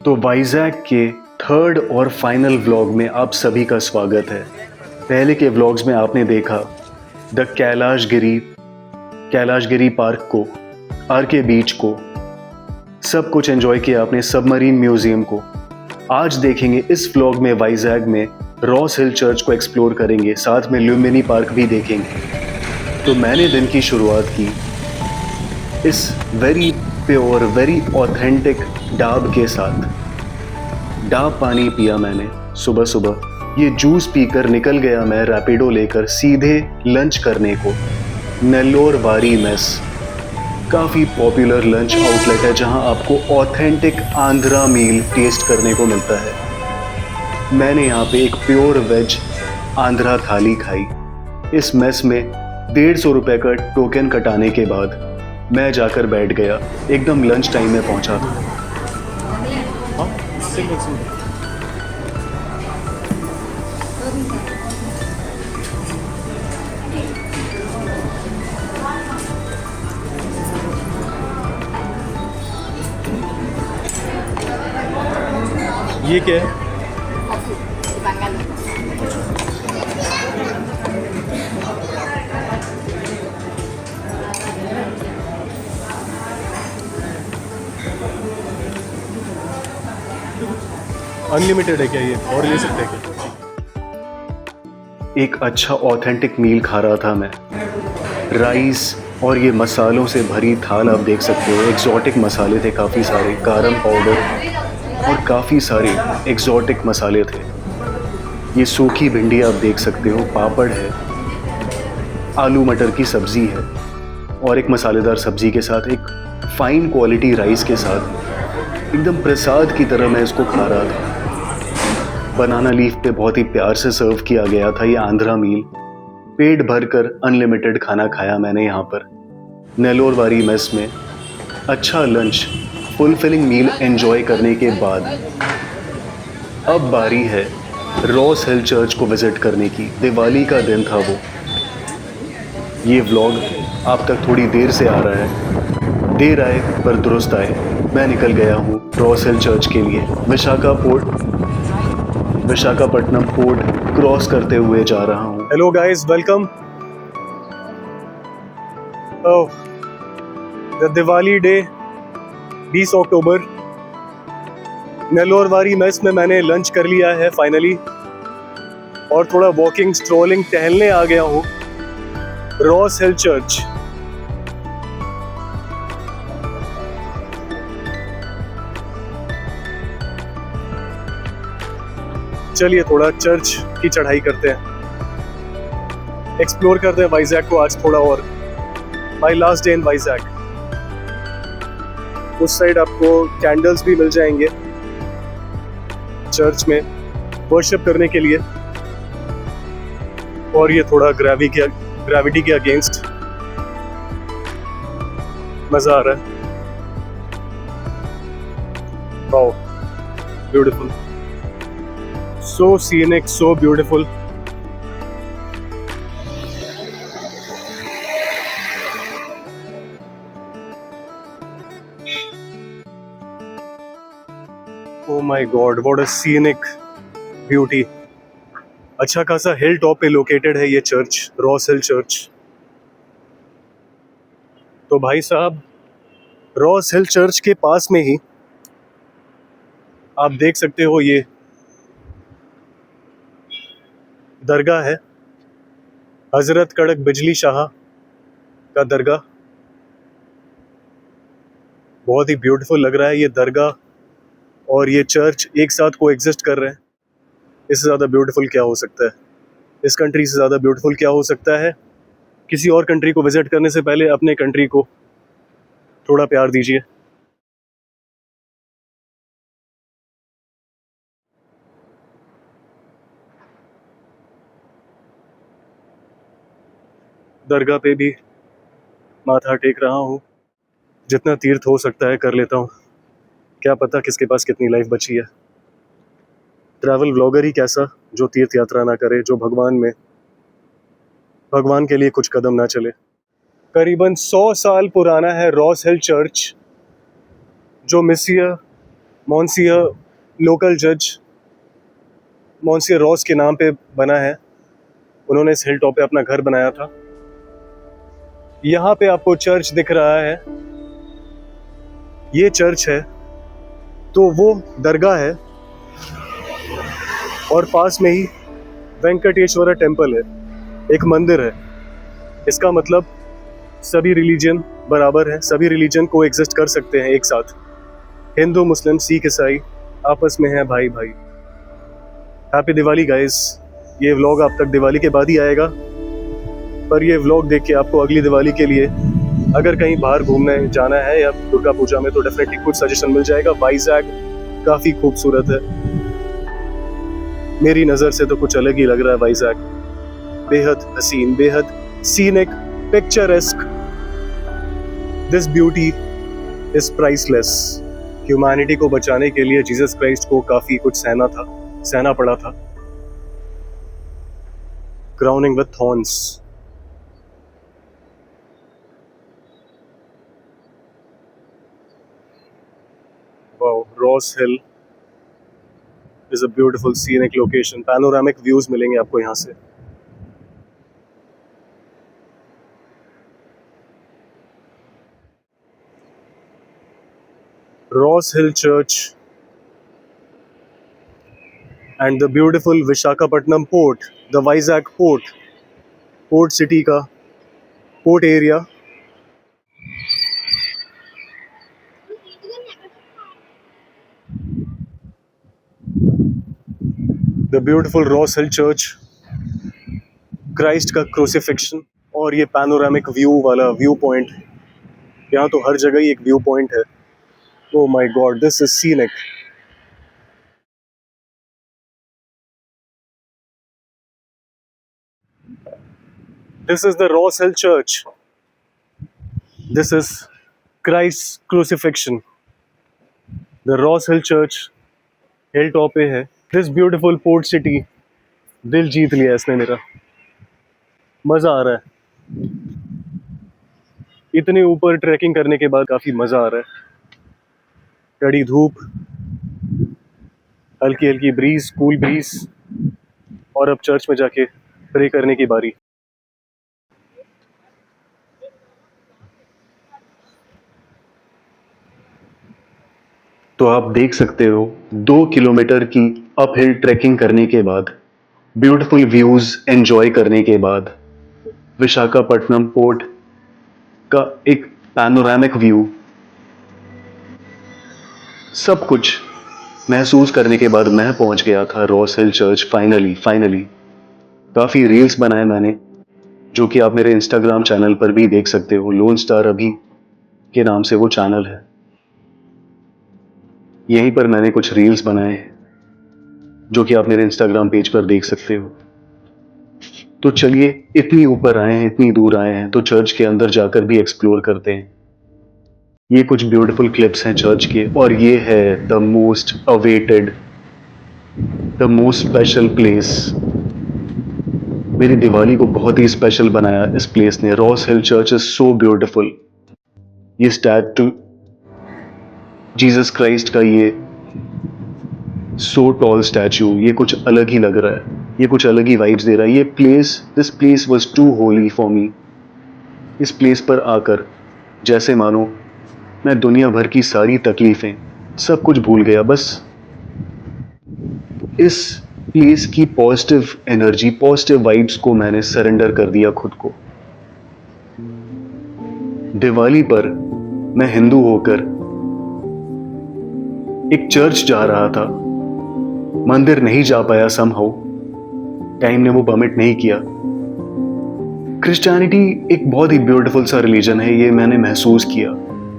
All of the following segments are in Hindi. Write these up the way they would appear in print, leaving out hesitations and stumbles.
तो वाइजैक के थर्ड और फाइनल व्लॉग में आप सभी का स्वागत है। पहले के व्लॉग्स में आपने देखा द कैलाशगिरी पार्क को, आर के बीच को, सब कुछ एंजॉय किया आपने, सबमरीन म्यूजियम को। आज देखेंगे इस व्लॉग में वाइजैक में रॉस हिल चर्च को एक्सप्लोर करेंगे, साथ में लुम्बिनी पार्क भी देखेंगे। तो मैंने दिन की शुरुआत की इस वेरी प्योर, वेरी ऑथेंटिक डाब के साथ। डाब पानी पिया मैंने सुबह सुबह। ये जूस पीकर निकल गया मैं रैपिडो लेकर सीधे लंच करने को। नेल्लोर वारी मेस काफ़ी पॉपुलर लंच आउटलेट है जहां आपको ऑथेंटिक आंध्रा मील टेस्ट करने को मिलता है। मैंने यहाँ पे एक प्योर वेज आंध्रा थाली खाई। इस मेस में 150 रुपये का टोकन कटाने के बाद मैं जाकर बैठ गया। एकदम लंच टाइम में पहुंचा था। ये क्या है? अनलिमिटेड है क्या ये, और ले सकते हैं क्या? एक अच्छा ऑथेंटिक मील खा रहा था मैं। राइस और ये मसालों से भरी थाल आप देख सकते हो। एग्जॉटिक मसाले थे काफ़ी सारे, गारम पाउडर और काफ़ी सारे एग्जॉटिक मसाले थे। ये सूखी भिंडी आप देख सकते हो, पापड़ है, आलू मटर की सब्ज़ी है और एक मसालेदार सब्ज़ी के साथ एक फ़ाइन क्वालिटी राइस के साथ एकदम प्रसाद की तरह मैं इसको खा रहा था। बनाना लीफ पे बहुत ही प्यार से सर्व किया गया था ये आंध्रा मील। पेट भरकर अनलिमिटेड खाना खाया मैंने यहाँ पर नेल्लोर वारी मेस में। अच्छा लंच, फुलफिलिंग मील एंजॉय करने के बाद अब बारी है रॉस हिल चर्च को विज़िट करने की। दिवाली का दिन था वो। ये व्लॉग आप तक थोड़ी देर से आ रहा है, देर आए पर दुरुस्त आए। मैं निकल गया हूँ रॉस हिल चर्च के लिए। विशाखापट्टनम पोर्ट क्रॉस करते हुए जा रहा हूँ। Hello guys, welcome. The Diwali day 20 अक्टूबर। नेल्लोर वारी मेस में मैंने लंच कर लिया है फाइनली, और थोड़ा वॉकिंग, स्ट्रोलिंग, टहलने आ गया हूँ रॉस हिल चर्च। चलिए थोड़ा चर्च की चढ़ाई करते हैं, एक्सप्लोर करते हैं वाइजैक को आज थोड़ा और। My last day in Vizag. उस साइड आपको कैंडल्स भी मिल जाएंगे चर्च में वर्शिप करने के लिए, और ये थोड़ा ग्रेविटी के अगेंस्ट मजा आ रहा है। Wow, beautiful, so scenic, so beautiful. Oh my God, what a scenic beauty. अच्छा खासा हिल टॉप पे लोकेटेड है ये चर्च, रॉस हिल चर्च। तो भाई साहब, रॉस हिल चर्च के पास में ही आप देख सकते हो ये दरगाह है, हजरत कड़क बिजली शाह का दरगाह। बहुत ही ब्यूटीफुल लग रहा है ये दरगाह और ये चर्च एक साथ को एग्जिस्ट कर रहे हैं। इससे ज़्यादा ब्यूटीफुल क्या हो सकता है? इस कंट्री से ज़्यादा ब्यूटीफुल क्या हो सकता है? किसी और कंट्री को विजिट करने से पहले अपने कंट्री को थोड़ा प्यार दीजिए। दरगाह पे भी माथा टेक रहा हूँ, जितना तीर्थ हो सकता है कर लेता हूँ। क्या पता किसके पास कितनी लाइफ बची है। ट्रैवल व्लॉगर ही कैसा जो तीर्थ यात्रा ना करे, जो भगवान के लिए कुछ कदम ना चले। करीबन 100 साल पुराना है रॉस हिल चर्च, जो मिसिया मॉन्सियर लोकल जज मॉन्सियर रॉस के नाम पे बना है। उन्होंने इस हिल टॉप पे अपना घर बनाया था। यहाँ पे आपको चर्च दिख रहा है, ये चर्च है, तो वो दरगाह है और पास में ही वेंकटेश्वरा टेम्पल है, एक मंदिर है। इसका मतलब सभी रिलीजन बराबर है, सभी रिलीजन को एग्जिस्ट कर सकते हैं एक साथ। हिंदू, मुस्लिम, सिख, ईसाई आपस में हैं भाई भाई। Happy Diwali guys. ये व्लॉग आप तक दिवाली के बाद ही आएगा, पर ये व्लॉग देख के आपको अगली दिवाली के लिए अगर कहीं बाहर घूमने जाना है या दुर्गा पूजा में तो डेफिनेटली कुछ सजेशन मिल जाएगा। वाइजैग काफ़ी खूबसूरत है, मेरी नज़र से तो कुछ अलग ही लग रहा है। वाइजैग बेहद हसीन, बेहद scenic, picturesque. This beauty is priceless. Humanity को बचाने के लिए जीसस क्राइस्ट को काफ़ी कुछ सहना पड़ा था। Crowning with thorns. Wow, Ross hill is a beautiful scenic location. Panoramic views मिलेंगे आपको यहाँ से। Ross Hill Church and the beautiful Vishakhapatnam port, the Vizag port city का port area। The beautiful Ross Hill Church, Christ का क्रूसिफिक्शन और ये पैनोरामिक व्यू वाला व्यू पॉइंट। यहाँ तो हर जगह ही एक व्यू पॉइंट है। Oh my God, this is scenic. This is the Ross Hill Church. This is Christ's crucifixion. The Ross Hill Church hill top पे है। This beautiful port city, दिल जीत लिया इसने मेरा। मज़ा आ रहा है, इतने ऊपर ट्रैकिंग करने के बाद काफ़ी मज़ा आ रहा है। कड़ी धूप, हल्की हल्की ब्रीज, कूल ब्रीज, और अब चर्च में जाके प्रे करने की बारी। तो आप देख सकते हो 2 किलोमीटर की अपहिल ट्रैकिंग करने के बाद, ब्यूटीफुल व्यूज एंजॉय करने के बाद, विशाखापट्टनम पोर्ट का एक पैनोरामिक व्यू, सब कुछ महसूस करने के बाद मैं पहुंच गया था रॉस हिल चर्च। फाइनली काफ़ी रील्स बनाए मैंने, जो कि आप मेरे इंस्टाग्राम चैनल पर भी देख सकते हो। लोन स्टार अभी के नाम से वो चैनल है, यहीं पर मैंने कुछ रील्स बनाए हैं जो कि आप मेरे इंस्टाग्राम पेज पर देख सकते हो। तो चलिए, इतनी ऊपर आए हैं, इतनी दूर आए हैं, तो चर्च के अंदर जाकर भी एक्सप्लोर करते हैं। ये कुछ ब्यूटीफुल क्लिप्स हैं चर्च के, और ये है the most awaited, the most special place. मेरी दिवाली को बहुत ही स्पेशल बनाया इस प्लेस ने। Ross hill church is so beautiful. ये स्टैचू जीसस क्राइस्ट का, ये सो टॉल स्टैचू, ये कुछ अलग ही लग रहा है, ये कुछ अलग ही वाइब्स दे रहा है। ये place, this place was too holy for me. इस प्लेस पर आकर जैसे मानो मैं दुनिया भर की सारी तकलीफें, सब कुछ भूल गया। बस इस प्लेस की पॉजिटिव एनर्जी, पॉजिटिव वाइब्स को मैंने सरेंडर कर दिया खुद को। दिवाली पर मैं हिंदू होकर एक चर्च जा रहा था, मंदिर नहीं जा पाया समहाउ, टाइम ने वो परमिट नहीं किया। क्रिश्चियनिटी एक बहुत ही ब्यूटीफुल सा रिलीजन है, ये मैंने महसूस किया।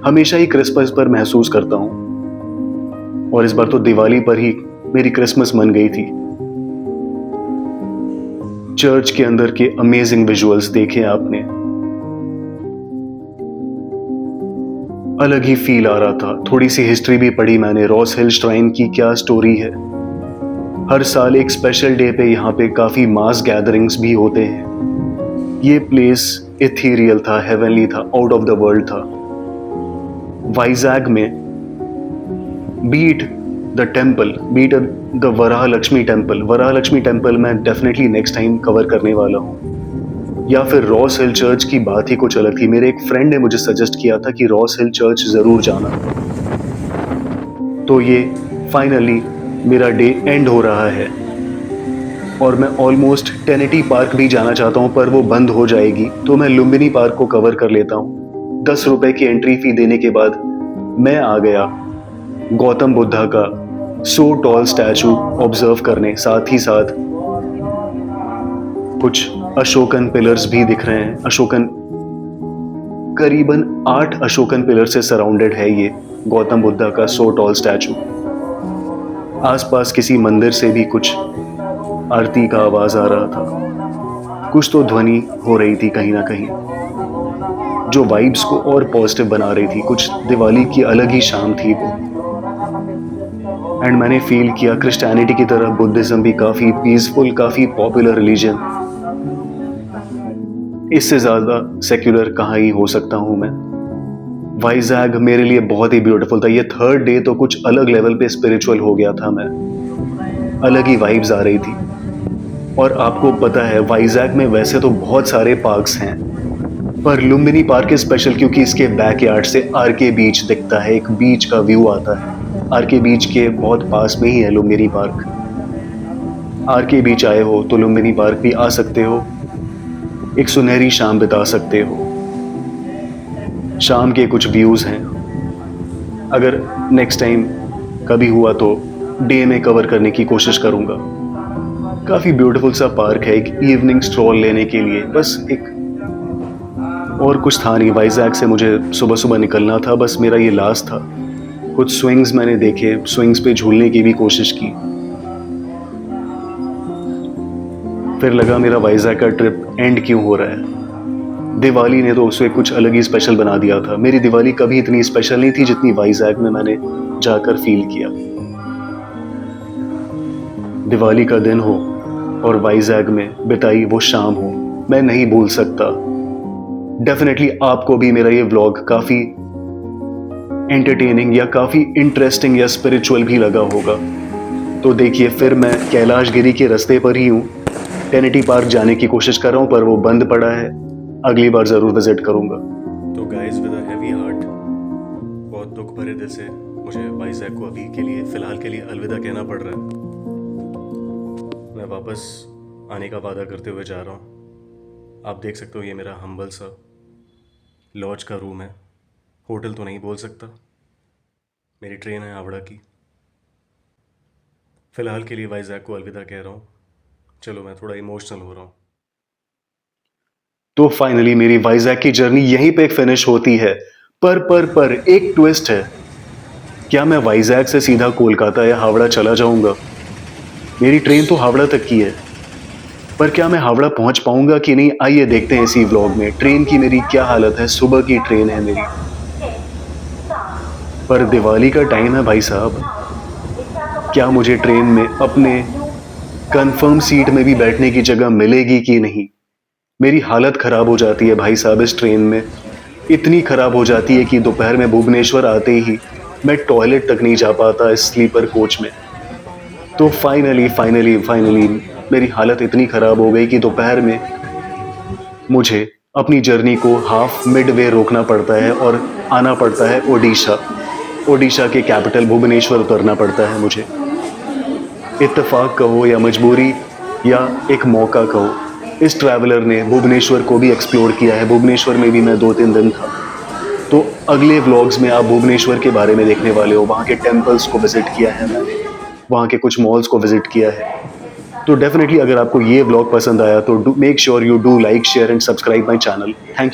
हमेशा ही क्रिसमस पर महसूस करता हूं, और इस बार तो दिवाली पर ही मेरी क्रिसमस मन गई थी। चर्च के अंदर के अमेजिंग विजुअल्स देखे आपने, अलग ही फील आ रहा था। थोड़ी सी हिस्ट्री भी पढ़ी मैंने, रॉस हिल श्राइन की क्या स्टोरी है। हर साल एक स्पेशल डे पे यहाँ पे काफी मास गैदरिंग्स भी होते हैं। ये प्लेस इथीरियल था, हेवनली था, आउट ऑफ द वर्ल्ड था। वाइजैग में beat the temple, beat the Varahalakshmi temple. Varahalakshmi temple मैं डेफिनेटली नेक्स्ट टाइम कवर करने वाला हूँ। या फिर रॉस हिल चर्च की बात ही कुछ अलग थी। मेरे एक फ्रेंड ने मुझे सजेस्ट किया था कि रॉस हिल चर्च ज़रूर जाना। तो ये फाइनली मेरा डे एंड हो रहा है और मैं ऑलमोस्ट टेनेटी पार्क भी जाना चाहता हूँ, पर वो बंद हो जाएगी, तो मैं लुम्बिनी पार्क को कवर कर लेता हूँ। 10 रुपए की एंट्री फी देने के बाद मैं आ गया गौतम बुद्धा का सो टॉल स्टैचू ऑब्जर्व करने। साथ ही साथ कुछ अशोकन पिलर्स भी दिख रहे हैं। अशोकन, करीबन 8 अशोकन पिलर से सराउंडेड है ये गौतम बुद्धा का सो टॉल स्टैचू। आसपास किसी मंदिर से भी कुछ आरती का आवाज आ रहा था, कुछ तो ध्वनि हो रही थी कहीं ना कहीं, जो वाइब्स को और पॉजिटिव बना रही थी। कुछ दिवाली की अलग ही शाम थी वो। एंड मैंने फील किया क्रिश्चियनिटी की तरह बुद्धिज्म भी काफी पीसफुल, काफी पॉपुलर रिलीजन, इससे ज्यादा सेक्युलर कहाँ ही हो सकता हूं मैं। वाइजैग मेरे लिए बहुत ही ब्यूटीफुल था। ये थर्ड डे तो कुछ अलग लेवल पे स्पिरिचुअल हो गया था मैं, अलग ही वाइब्स आ रही थी। और आपको पता है वाइजैग में वैसे तो बहुत सारे पार्क्स हैं, पर लुम्बिनी पार्क इज स्पेशल क्योंकि इसके बैकयार्ड से आरके बीच दिखता है, एक बीच का व्यू आता है। आरके बीच के बहुत पास में ही है लुम्बिनी पार्क। आरके बीच आए हो तो लुम्बिनी पार्क भी आ सकते हो, एक सुनहरी शाम बिता सकते हो। शाम के कुछ व्यूज हैं, अगर नेक्स्ट टाइम कभी हुआ तो डे में कवर करने की कोशिश करूंगा। काफी ब्यूटीफुल सा पार्क है, एक इवनिंग स्ट्रॉल लेने के लिए, बस एक और कुछ था नहीं। वाइजैग से मुझे सुबह सुबह निकलना था, बस मेरा ये लास्ट था। कुछ स्विंग्स मैंने देखे, स्विंग्स पे झूलने की भी कोशिश की। फिर लगा मेरा वाइजैग का ट्रिप एंड क्यों हो रहा है। दिवाली ने तो उसे कुछ अलग ही स्पेशल बना दिया था। मेरी दिवाली कभी इतनी स्पेशल नहीं थी जितनी वाइजैग में मैंने जाकर फील किया। दिवाली का दिन हो और वाइजैग में बिताई वो शाम हो, मैं नहीं भूल सकता। डेफिनेटली आपको भी मेरा ये व्लॉग काफी एंटरटेनिंग या काफी इंटरेस्टिंग या स्पिरिचुअल भी लगा होगा। तो देखिए, फिर मैं कैलाशगिरी के रास्ते पर ही हूँ। टेनिटी पार्क जाने की कोशिश कर रहा हूँ पर वो बंद पड़ा है। अगली बार जरूर विजिट करूंगा। तो guys, with a heavy heart, बहुत दुख भरे दिल से मुझे वाइजैग को अभी के लिए, फिलहाल के लिए अलविदा कहना पड़ रहा है। मैं वापस आने का वादा करते हुए जा रहा हूँ। आप देख सकते हो ये मेरा हम्बल सा लॉज का रूम है। होटल तो नहीं बोल सकता। मेरी ट्रेन है हावड़ा की। फ़िलहाल के लिए वाइजैग को अलविदा कह रहा हूँ। चलो, मैं थोड़ा इमोशनल हो रहा हूँ। तो फाइनली मेरी वाइजैग की जर्नी यहीं पे फिनिश होती है। पर एक ट्विस्ट है। क्या मैं वाइजैग से सीधा कोलकाता या हावड़ा चला जाऊंगा? मेरी ट्रेन तो हावड़ा तक की है, पर क्या मैं हावड़ा पहुंच पाऊंगा कि नहीं, आइए देखते हैं इसी व्लॉग में। ट्रेन की मेरी क्या हालत है, सुबह की ट्रेन है मेरी, पर दिवाली का टाइम है भाई साहब। क्या मुझे ट्रेन में अपने कंफर्म सीट में भी बैठने की जगह मिलेगी कि नहीं? मेरी हालत खराब हो जाती है भाई साहब इस ट्रेन में। इतनी खराब हो जाती है कि दोपहर में भुवनेश्वर आते ही मैं टॉयलेट तक नहीं जा पाता इस स्लीपर कोच में। तो फाइनली मेरी हालत इतनी खराब हो गई कि दोपहर में मुझे अपनी जर्नी को हाफ मिड वे रोकना पड़ता है और आना पड़ता है ओडिशा के कैपिटल भुवनेश्वर उतरना पड़ता है मुझे। इत्तेफाक कहो या मजबूरी या एक मौका कहो, इस ट्रैवलर ने भुवनेश्वर को भी एक्सप्लोर किया है। भुवनेश्वर में भी मैं 2-3 दिन था। तो अगले व्लॉग्स में आप भुवनेश्वर के बारे में देखने वाले हो। वहाँ के टेम्पल्स को विजिट किया है मैंने, वहाँ के कुछ मॉल्स को विजिट किया है। तो डेफिनेटली अगर आपको ये व्लॉग पसंद आया तो make sure you do like, share and subscribe my channel. Thank you.